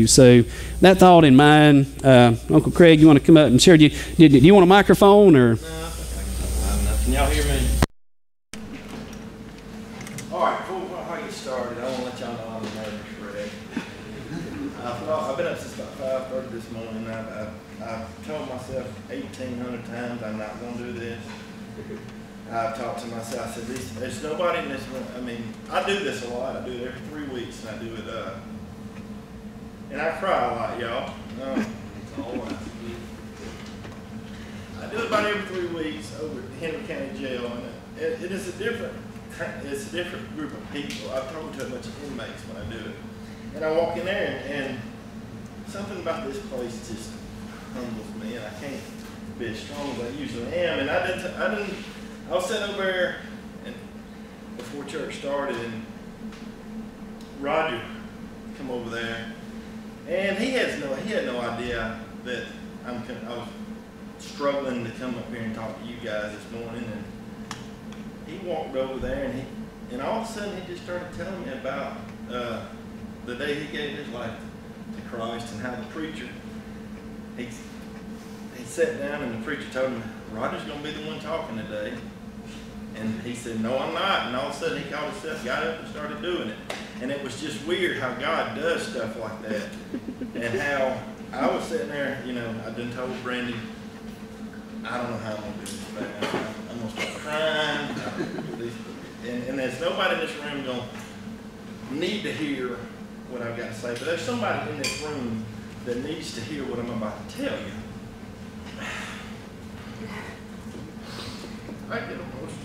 So that thought in mind, Uncle Craig, you want to come up and share? Do you want a microphone or? No, I think enough. Can y'all hear me? All right, before I get started, I want to let y'all know I'm a nervous wreck. I've been up since about 5:30 this morning. I've told myself 1,800 times I'm not going to do this. I've talked to myself. I said, there's nobody in this room. I mean, I do this a lot. I do it every 3 weeks, and I do it. And I cry a lot, y'all. I do it about every 3 weeks over at Henry County Jail, and it is a different group of people. I've talked to a bunch of inmates when I do it, and I walk in there, and something about this place just humbles me, and I can't be as strong as I usually am. And I was sitting over there, and before church started, and Roger come over there. And he had no idea that I was struggling to come up here and talk to you guys this morning. And he walked over there, and all of a sudden he just started telling me about the day he gave his life to Christ, and how the preacher, he sat down and the preacher told him, Roger's going to be the one talking today. And he said, no, I'm not. And all of a sudden he called himself, got up and started doing it. And it was just weird how God does stuff like that. And how I was sitting there, I done told Brandy, I don't know how I'm going to do this, but I'm going to start crying. And there's nobody in this room going to need to hear what I've got to say. But there's somebody in this room that needs to hear what I'm about to tell you. I get emotional.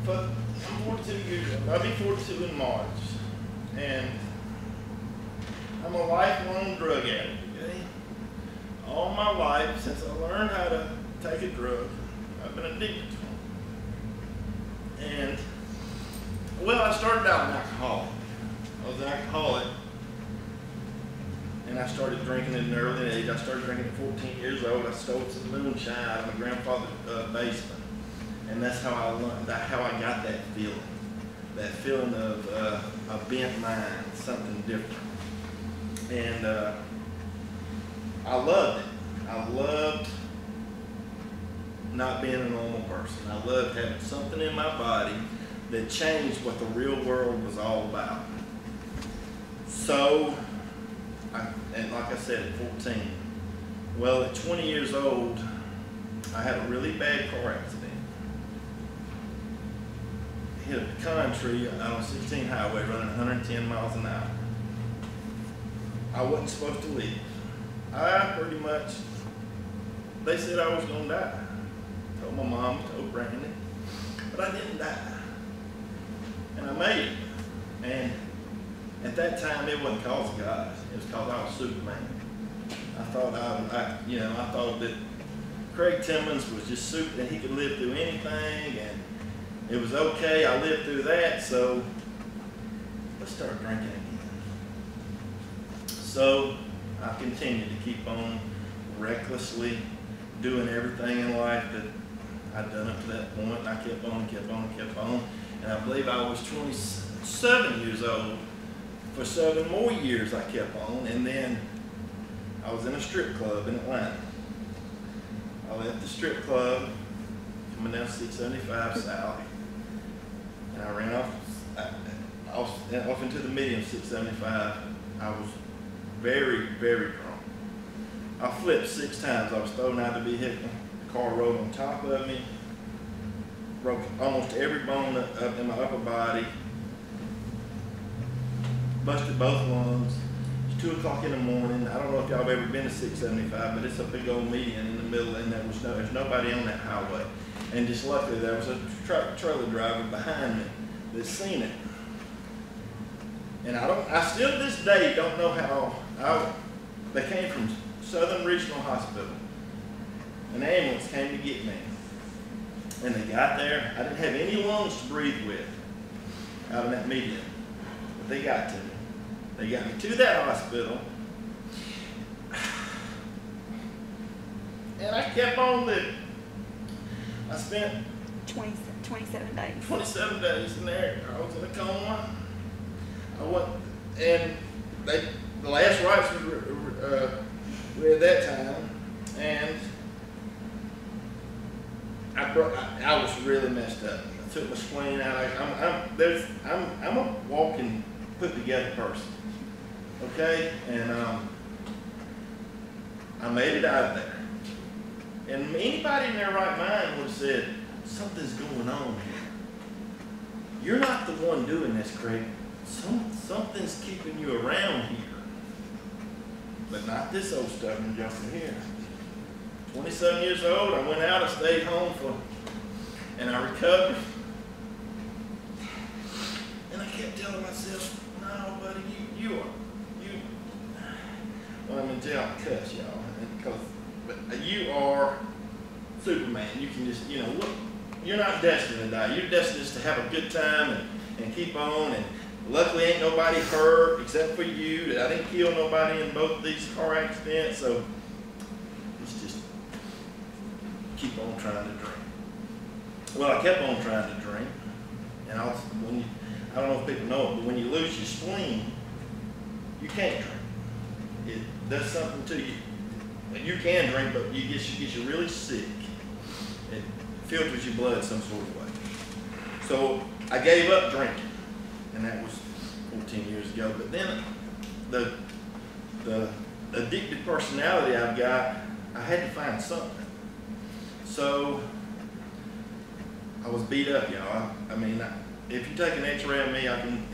I'm 42 years old. I'll be 42 in March. And I'm a lifelong drug addict, okay? All my life, since I learned how to take a drug, I've been addicted to them. And, well, I started out an alcoholic. I was an alcoholic. And I started drinking at an early age. I started drinking at 14 years old. I stole some moonshine out of my grandfather's basement. And that's how I learned, how I got that feeling of a bent mind, something different. And I loved it. I loved not being a normal person. I loved having something in my body that changed what the real world was all about. So, and like I said, at 14, well, at 20 years old, I had a really bad car accident. Hit a country on 16 highway running 110 miles an hour. I wasn't supposed to live. I pretty much, they said I was going to die. Told my mom, told Brandy, but I didn't die. And I made it. And at that time, it wasn't because of God. It was because I was Superman. I thought I thought that Craig Timmons was just super, that he could live through anything, and it was okay. I lived through that, so let's start drinking again. So I continued to keep on recklessly doing everything in life that I'd done up to that point. And I kept on. And I believe I was 27 years old. For 7 more years I kept on, and then I was in a strip club in Atlanta. I left the strip club, coming down 675 South, and I ran off into the median 675. I was very, very drunk. I flipped 6 times. I was thrown out of the vehicle. The car rolled on top of me, broke almost every bone up in my upper body, busted both lungs. It's 2 o'clock in the morning. I don't know if y'all have ever been to 675, but it's a big old median in the middle, and there's nobody on that highway. And just luckily, there was a trailer driver behind me that seen it. And I still to this day don't know how they came from Southern Regional Hospital. An ambulance came to get me. And they got there. I didn't have any lungs to breathe with out of that median. But they got to me. They got me to that hospital. And I kept on living. I spent 27 days. 27 days in there. I was in a coma. And the last rites was read that time, and I was really messed up. I took my spleen out. I'm a walking, put together person. Okay, and I made it out of there. And anybody in their right mind would have said, something's going on here. You're not the one doing this, Craig. Something's keeping you around here. But not this old stubborn junker here. 27 years old, I went out, I stayed home and I recovered. And I kept telling myself, no, buddy, well, I'm in jail, I cuss, y'all. But you are Superman. You can just, look, you're not destined to die. You're destined just to have a good time and keep on. And luckily ain't nobody hurt except for you. I didn't kill nobody in both of these car accidents, so let's just keep on trying to drink. Well, I kept on trying to drink, and I don't know if people know it, but when you lose your spleen, you can't drink. It does something to you. You can drink, but you get you really sick. It filters your blood some sort of way. So I gave up drinking, and that was 14 years ago. But then the addicted personality I've got, I had to find something. So I was beat up, y'all. I mean, if you take an X-ray of me,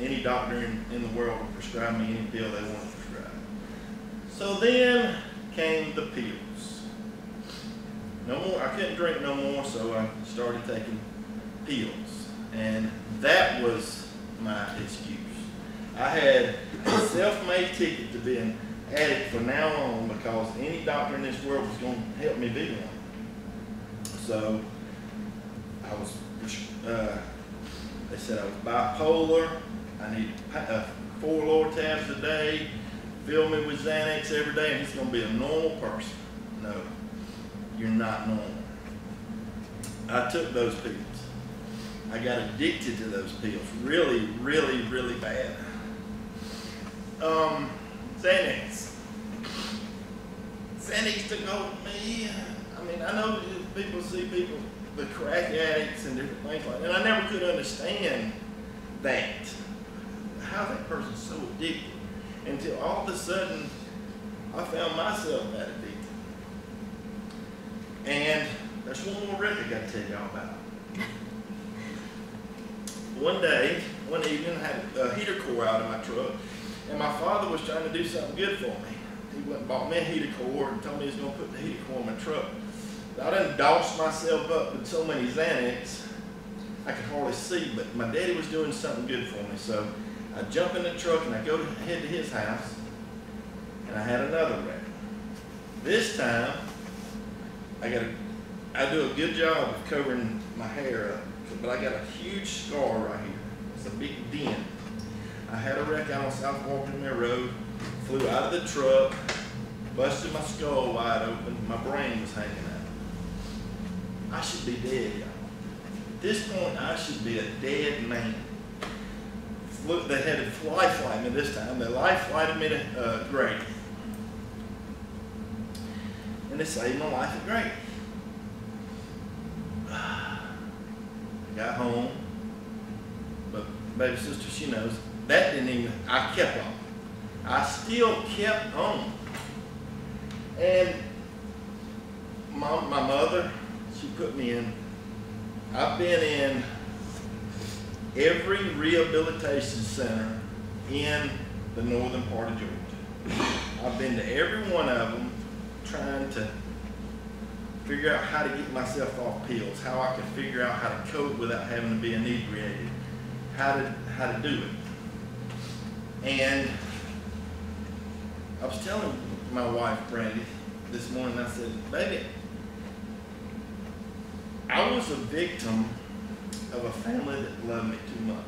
any doctor in the world will prescribe me any pill they want to prescribe. So then came the pills. No more, I couldn't drink no more, so I started taking pills. And that was my excuse. I had a self-made ticket to be an addict from now on because any doctor in this world was going to help me be one. So I was, they said I was bipolar, I need 4 Lortabs a day, fill me with Xanax every day, and he's going to be a normal person. No, you're not normal. I took those pills. I got addicted to those pills really, really, really bad. Xanax. Xanax took hold of me. I mean, I know people see people, the crack addicts and different things like that, and I never could understand that. How that person's so addicted. Until all of a sudden, I found myself that addicted. And there's one more wreck I got to tell y'all about. One evening, I had a heater core out of my truck, and my father was trying to do something good for me. He went and bought me a heater core and told me he was going to put the heater core in my truck. I done doused myself up with so many Xanax, I could hardly see, but my daddy was doing something good for me. So I jump in the truck and I go head to his house, and I had another wreck. This time, I do a good job of covering my hair up, but I got a huge scar right here. It's a big dent. I had a wreck out on South Walker Road, flew out of the truck, busted my skull wide open, my brain was hanging out. I should be dead, y'all. At this point, I should be a dead man. Look, they had to life flight me this time. They life flighted me to Grady. And they saved my life at Grady. I got home, but baby sister, she knows, that didn't even, I kept on. I still kept on. And my mother, she put me in, I've been in every rehabilitation center in the northern part of Georgia. I've been to every one of them trying to figure out how to get myself off pills, how I could figure out how to cope without having to be inebriated, how to do it. And I was telling my wife, Brandy, this morning, I said, baby, I was a victim of a family that loved me too much.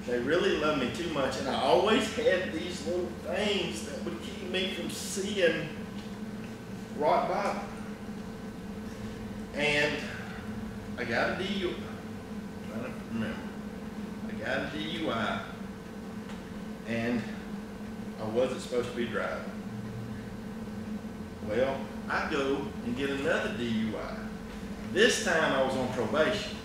They really loved me too much, and I always had these little things that would keep me from seeing rock bottom. And I got a DUI. I'm trying to remember. I got a DUI, and wasn't supposed to be driving. Well, I go and get another DUI. This time I was on probation.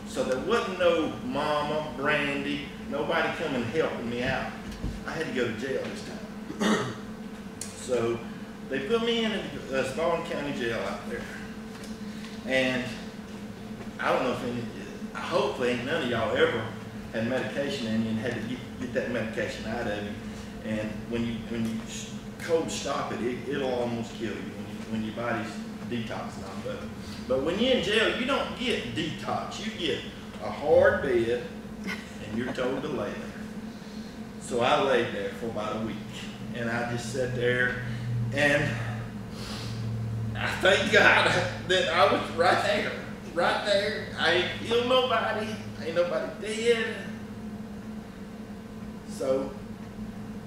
So there wasn't no mama, Brandy, nobody coming helping me out. I had to go to jail this time. So they put me in a Spalding County jail out there. And I don't know if any, hopefully none of y'all ever had medication in you and had to get that medication out of you. And when you cold stop it, it'll almost kill you when your body's detoxing off of it. But when you're in jail, you don't get detox. You get a hard bed, and you're told to lay there. So I laid there for about a week, and I just sat there, and I thank God that I was right there. Right there. I ain't killed nobody. Ain't nobody dead. So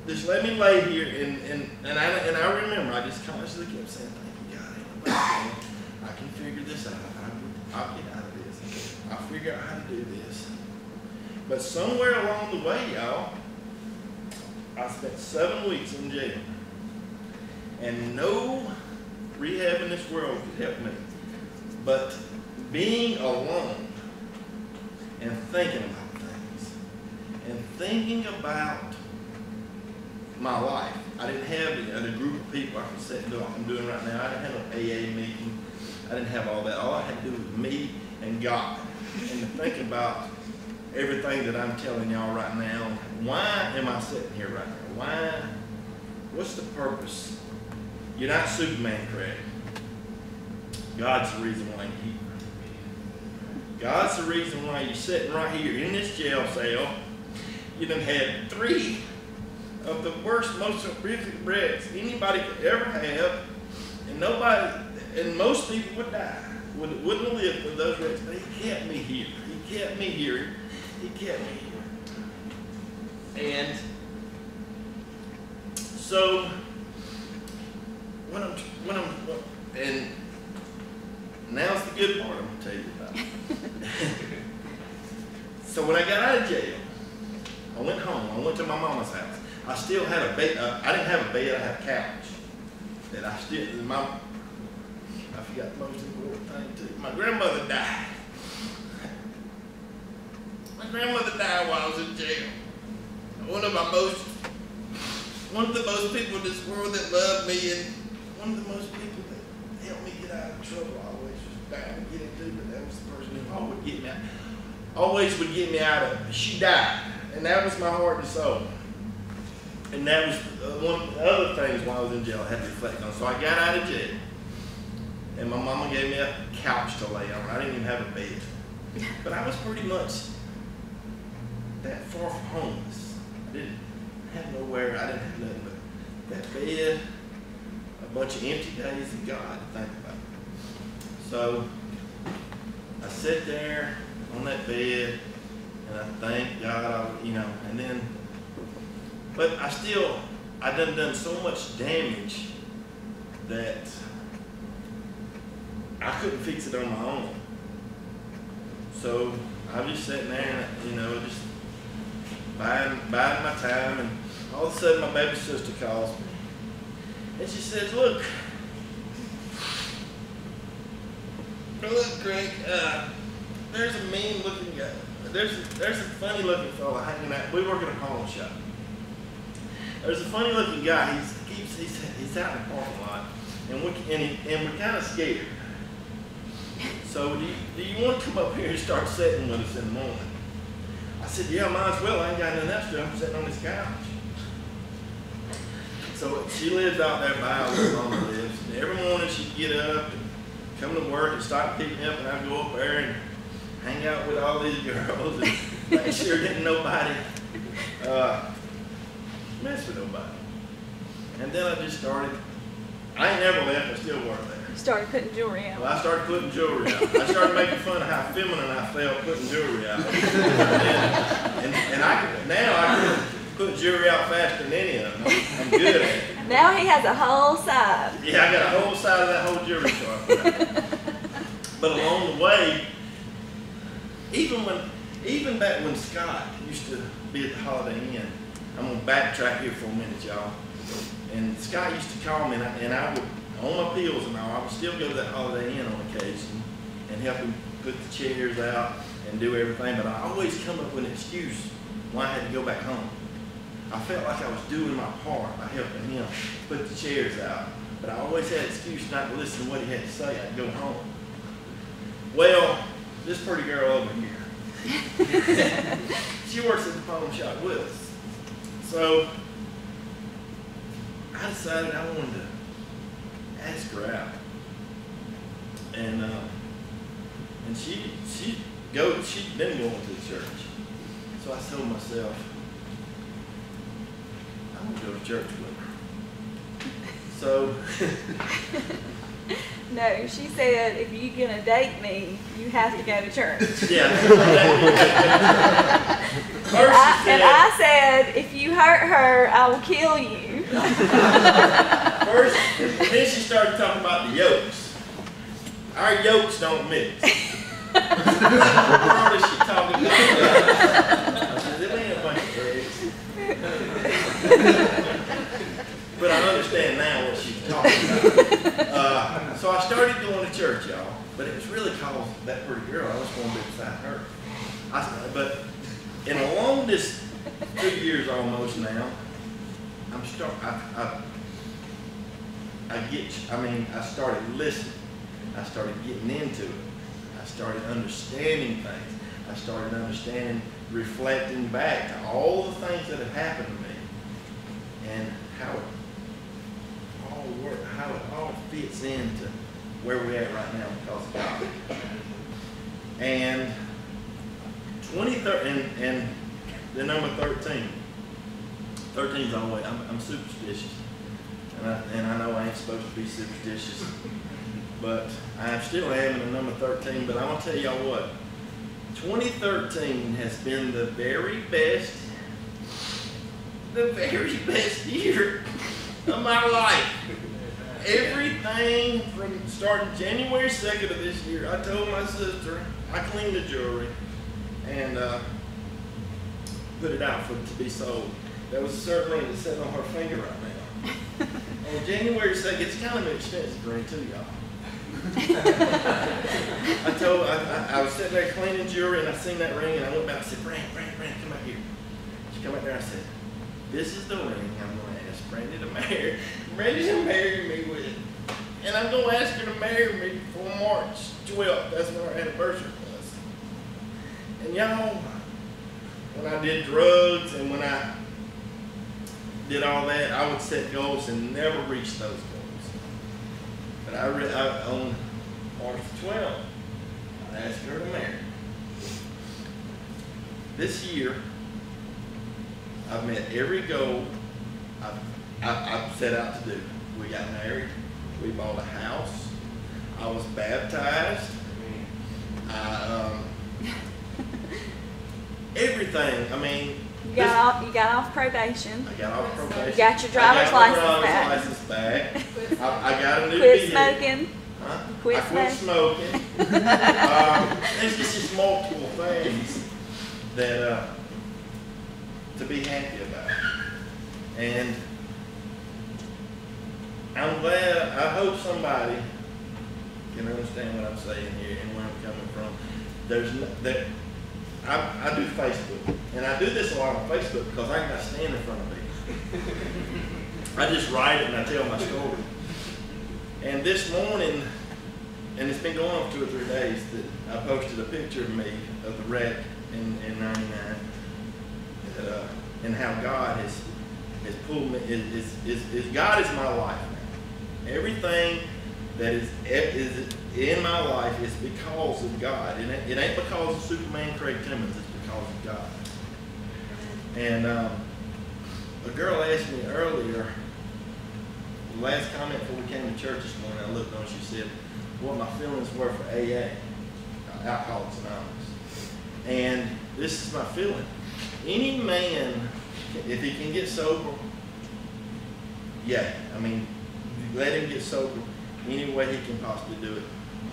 just let me lay here, and I remember I just constantly kept saying, thank you, God, ain't nobody dead. I can figure this out. I'll get out of this. I'll figure out how to do this. But somewhere along the way, y'all, I spent 7 weeks in jail. And no rehab in this world could help me. But being alone and thinking about things and thinking about my life. I didn't have a group of people I could sit and do what I'm doing right now. I didn't have an AA meeting. I didn't have all that. All I had to do was me and God. And to think about everything that I'm telling y'all right now. Why am I sitting here right now? Why? What's the purpose? You're not Superman, Craig. God's the reason why you're here. God's the reason why you're sitting right here in this jail cell. You done had 3 of the worst, most horrific wrecks anybody could ever have, and nobody, and most people would die, wouldn't live through those wrecks. But He kept me here. He kept me here. He kept me here. And so and now's the good part I'm gonna tell you about. So when I got out of jail, I went home. I went to my mama's house. I still had a bed. I didn't have a bed. I had a couch. That I still. I forgot the most important thing too. My grandmother died. My grandmother died while I was in jail. One of the most people in this world that loved me, and one of the most people that helped me get out of trouble. I always was bound to get into, but that was the person who always would get me out of it. She died, and that was my heart and soul. And that was one of the other things while I was in jail I had to reflect on. So I got out of jail, and my mama gave me a couch to lay on. I didn't even have a bed. But I was pretty much that far from homeless. I didn't have nowhere. I didn't have nothing but that bed, a bunch of empty days, and God to think about. So I sat there on that bed, and I thank God, and then, but I done so much damage that I couldn't fix it on my own. So I was just sitting there, and, just biding my time, and all of a sudden my baby sister calls me, and she says, look, Craig, there's a mean-looking guy. There's a funny-looking fella hanging out. We work in a pawn shop. There's a funny-looking guy. He's out in the parking lot, and we're kind of scared. So do you want to come up here and start sitting with us in the morning? I said, yeah, might as well. I ain't got nothing else to do. I'm sitting on this couch. So she lives out there by where Mama lives. And every morning she'd get up and come to work and start picking me up, and I'd go up there and hang out with all these girls and make sure didn't nobody mess with nobody. And then I just started. I ain't never left. I still work there. You started putting jewelry out. Well, I started putting jewelry out. I started making fun of how feminine I felt putting jewelry out. and I can put jewelry out faster than any of them. I'm good at it. Now he has a whole side. Yeah, I got a whole side of that whole jewelry store. But along the way, even back when Scott used to be at the Holiday Inn, I'm gonna backtrack here for a minute, y'all. And Scott used to call me, and I would, on my pills and all, I would still go to that Holiday Inn on occasion and help him put the chairs out and do everything, but I always come up with an excuse why I had to go back home. I felt like I was doing my part by helping him put the chairs out, but I always had an excuse not to listen to what he had to say. I'd go home. Well, this pretty girl over here, she works at the pawn shop with us. So I decided I wanted to ask her out, and she didn't go into the church. So I told myself, I'm gonna go to church with her. So No, she said, if you're gonna date me, you have to go to church. yeah. And I said, if you hurt her, I will kill you. First, then she started talking about the yolks. Our yolks don't mix. What is she talking about? I said, it ain't a bunch of eggs. But I understand now what she's talking about. So I started going to church, y'all. But it was really cause that pretty girl. I was going to be beside her. But in along this 2 years almost now, I started listening. I started getting into it. I started understanding things. I started understanding, reflecting back to all the things that had happened to me and how it all fits into where we're at right now because of God. And and the number 13. 13 is always, I'm superstitious. And I know I ain't supposed to be superstitious, but I still am in the number 13. But I'm going to tell y'all what, 2013 has been the very best year of my life. Everything from starting January 2nd of this year, I told my sister, I cleaned the jewelry and put it out to be sold. That was certainly sitting on her finger right now. On January 2nd, it's kind of an expensive ring too, y'all. I was sitting there cleaning jewelry and I seen that ring and I went back and said, Brand, come back here. She come back there and I said, this is the ring I'm going to ask Brandy to marry me with. And I'm going to ask her to marry me before March 12th. That's when our anniversary was. And y'all, when I did drugs and when I did all that, I would set goals and never reach those goals. But on March 12th, I asked her to marry. This year, I've met every goal I've set out to do. We got married. We bought a house. I was baptized. Everything. I mean, you got off probation. I got off probation. You got your driver's license back. I got a new Quit vehicle. smoking. Huh? Quit I quit smoking. There's just multiple things that to be happy about. And I'm glad, I hope somebody can understand what I'm saying here and where I'm coming from. I do Facebook, and I do this a lot on Facebook because I ain't got to stand in front of people. I just write it and I tell my story. And this morning, and it's been going on for 2 or 3 days, that I posted a picture of me of the wreck in '99, and how God has pulled me. God is my life now. Everything that is in my life is because of God. It ain't because of Superman Craig Timmons, it's because of God. And a girl asked me earlier, the last comment before we came to church this morning, I looked on, she said, what my feelings were for AA, Alcoholics Anonymous. And this is my feeling. Any man, if he can get sober, let him get sober any way he can possibly do it.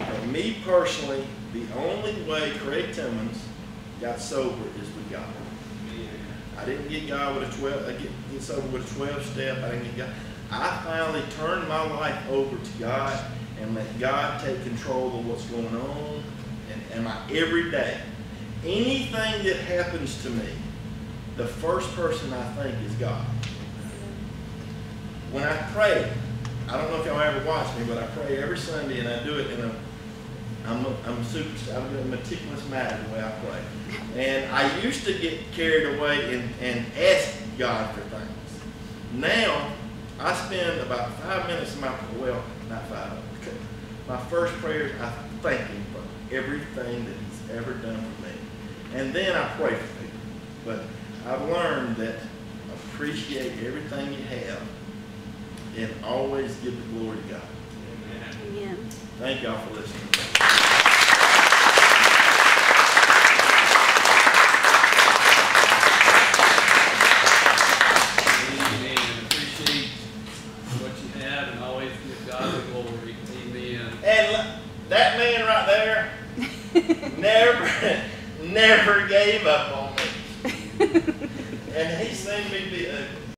For me personally, the only way Craig Timmons got sober is with God. I I didn't get God with a 12. I get sober with a 12-step. I didn't get God. I finally turned my life over to God and let God take control of what's going on and my every day. Anything that happens to me, the first person I think is God. When I pray, I don't know if y'all ever watch me, but I pray every Sunday, and I do it in I'm a meticulous man the way I pray. And I used to get carried away and ask God for things. Now, I spend about 5 minutes in my first prayer, I thank Him for everything that He's ever done for me. And then I pray for people. But I've learned that appreciate everything you have and always give the glory to God. Amen. Thank y'all for listening. Amen. Appreciate what you have and always give God the glory. Amen. And that man right there never gave up on me. And he seen me be a